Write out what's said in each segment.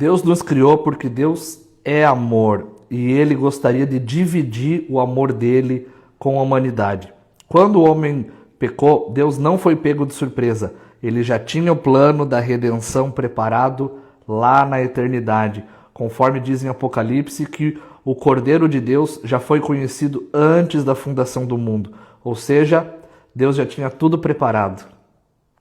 Deus nos criou porque Deus é amor e Ele gostaria de dividir o amor dele com a humanidade. Quando o homem pecou, Deus não foi pego de surpresa. Ele já tinha o plano da redenção preparado lá na eternidade. Conforme diz em Apocalipse que o Cordeiro de Deus já foi conhecido antes da fundação do mundo. Ou seja, Deus já tinha tudo preparado.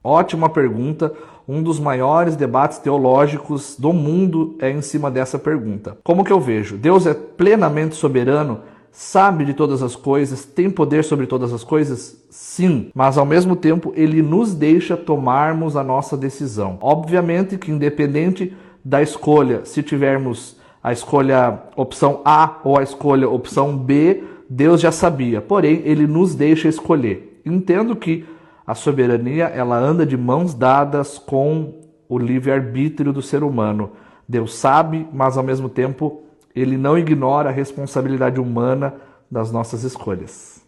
Ótima pergunta. Um dos maiores debates teológicos do mundo é em cima dessa pergunta. Como que eu vejo? Deus é plenamente soberano, sabe de todas as coisas, tem poder sobre todas as coisas? Sim, mas ao mesmo tempo ele nos deixa tomarmos a nossa decisão. Obviamente que independente da escolha, se tivermos a escolha opção A ou a escolha opção B, Deus já sabia, porém ele nos deixa escolher. Entendo que a soberania, ela anda de mãos dadas com o livre-arbítrio do ser humano. Deus sabe, mas ao mesmo tempo, ele não ignora a responsabilidade humana das nossas escolhas.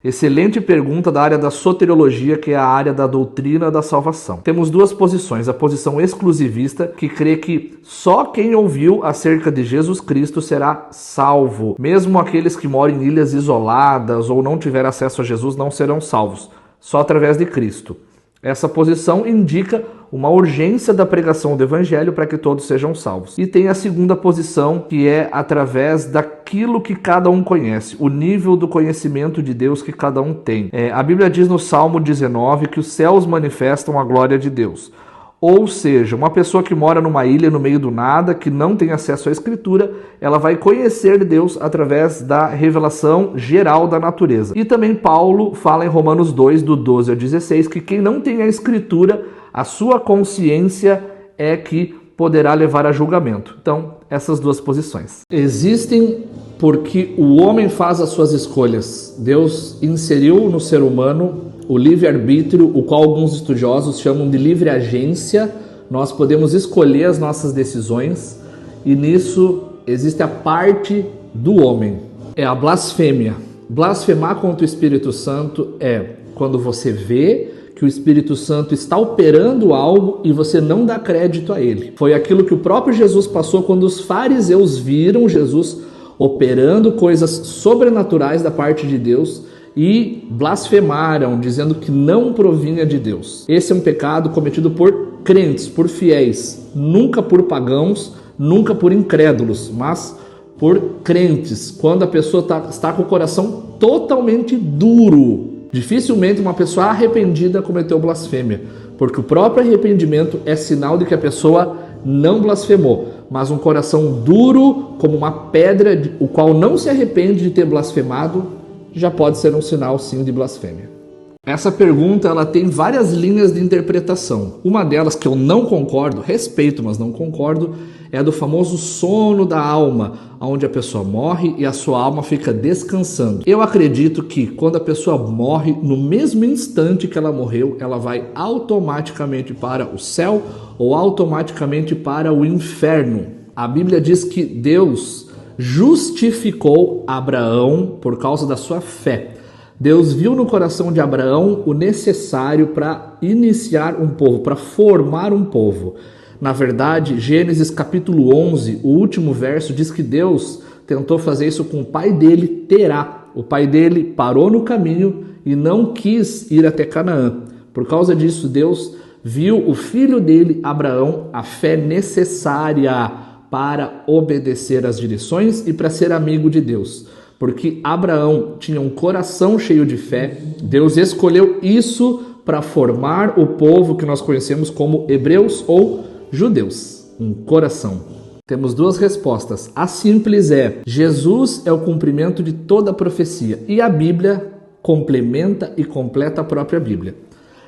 Excelente pergunta da área da soteriologia, que é a área da doutrina da salvação. Temos duas posições. A posição exclusivista, que crê que só quem ouviu acerca de Jesus Cristo será salvo. Mesmo aqueles que moram em ilhas isoladas ou não tiveram acesso a Jesus não serão salvos. Só através de Cristo. Essa posição indica uma urgência da pregação do Evangelho para que todos sejam salvos. E tem a segunda posição, que é através daquilo que cada um conhece, o nível do conhecimento de Deus que cada um tem. A Bíblia diz no Salmo 19 que os céus manifestam a glória de Deus. Ou seja, uma pessoa que mora numa ilha no meio do nada, que não tem acesso à Escritura, ela vai conhecer Deus através da revelação geral da natureza. E também Paulo fala em Romanos 2, do 12 ao 16, que quem não tem a Escritura, a sua consciência é que poderá levar a julgamento. Então, essas duas posições. Existem porque o homem faz as suas escolhas. Deus inseriu no ser humano o livre-arbítrio, o qual alguns estudiosos chamam de livre agência. Nós podemos escolher as nossas decisões e nisso existe a parte do homem. É a blasfêmia. Blasfemar contra o Espírito Santo é quando você vê que o Espírito Santo está operando algo e você não dá crédito a ele. Foi aquilo que o próprio Jesus passou quando os fariseus viram Jesus operando coisas sobrenaturais da parte de Deus e blasfemaram, dizendo que não provinha de Deus. Esse é um pecado cometido por crentes, por fiéis, nunca por pagãos, nunca por incrédulos, mas por crentes, quando a pessoa está com o coração totalmente duro. Dificilmente uma pessoa arrependida cometeu blasfêmia, porque o próprio arrependimento é sinal de que a pessoa não blasfemou, mas um coração duro como uma pedra, o qual não se arrepende de ter blasfemado, já pode ser um sinal sim de blasfêmia. Essa pergunta ela tem várias linhas de interpretação. Uma delas que eu não concordo, respeito, mas não concordo, é a do famoso sono da alma, onde a pessoa morre e a sua alma fica descansando. Eu acredito que quando a pessoa morre, no mesmo instante que ela morreu, ela vai automaticamente para o céu ou automaticamente para o inferno. A Bíblia diz que Deus justificou Abraão por causa da sua fé. Deus viu no coração de Abraão o necessário para iniciar um povo, para formar um povo. Na verdade, Gênesis capítulo 11, o último verso, diz que Deus tentou fazer isso com o pai dele, Terá. O pai dele parou no caminho e não quis ir até Canaã. Por causa disso, Deus viu o filho dele, Abraão, a fé necessária para obedecer às direções e para ser amigo de Deus. Porque Abraão tinha um coração cheio de fé, Deus escolheu isso para formar o povo que nós conhecemos como hebreus ou judeus. Um coração. Temos duas respostas. A simples é: Jesus é o cumprimento de toda a profecia e a Bíblia complementa e completa a própria Bíblia.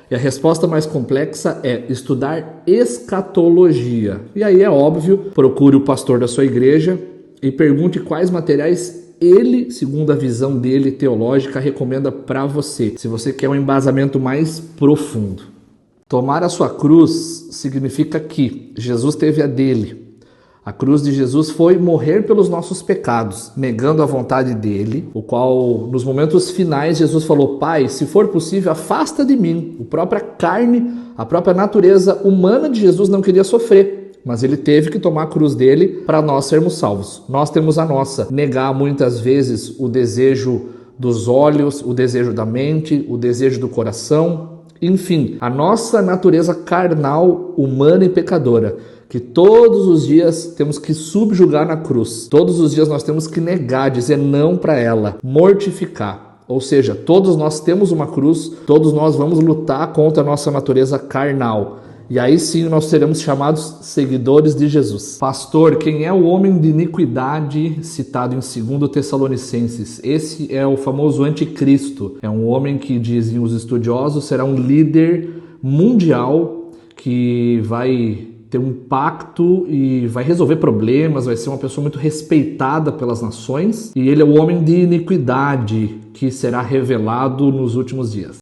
E a resposta mais complexa é estudar escatologia. E aí é óbvio, procure o pastor da sua igreja e pergunte quais materiais ele, segundo a visão dele teológica, recomenda para você, se você quer um embasamento mais profundo. Tomar a sua cruz significa que Jesus teve a dele. A cruz de Jesus foi morrer pelos nossos pecados, negando a vontade dele, o qual, nos momentos finais, Jesus falou: Pai, se for possível, afasta de mim. A própria carne, a própria natureza humana de Jesus não queria sofrer. mas ele teve que tomar a cruz dele para nós sermos salvos. Nós temos a nossa. Negar muitas vezes o desejo dos olhos, o desejo da mente, o desejo do coração, enfim, a nossa natureza carnal, humana e pecadora, que todos os dias temos que subjugar na cruz. Todos os dias nós temos que negar, dizer não para ela, mortificar. Ou seja, todos nós temos uma cruz, todos nós vamos lutar contra a nossa natureza carnal. E aí sim nós seremos chamados seguidores de Jesus. Pastor, quem é o homem de iniquidade citado em 2 Tessalonicenses? Esse é o famoso anticristo. É um homem que, dizem os estudiosos, será um líder mundial que vai ter um impacto e vai resolver problemas, vai ser uma pessoa muito respeitada pelas nações. E ele é o homem de iniquidade que será revelado nos últimos dias.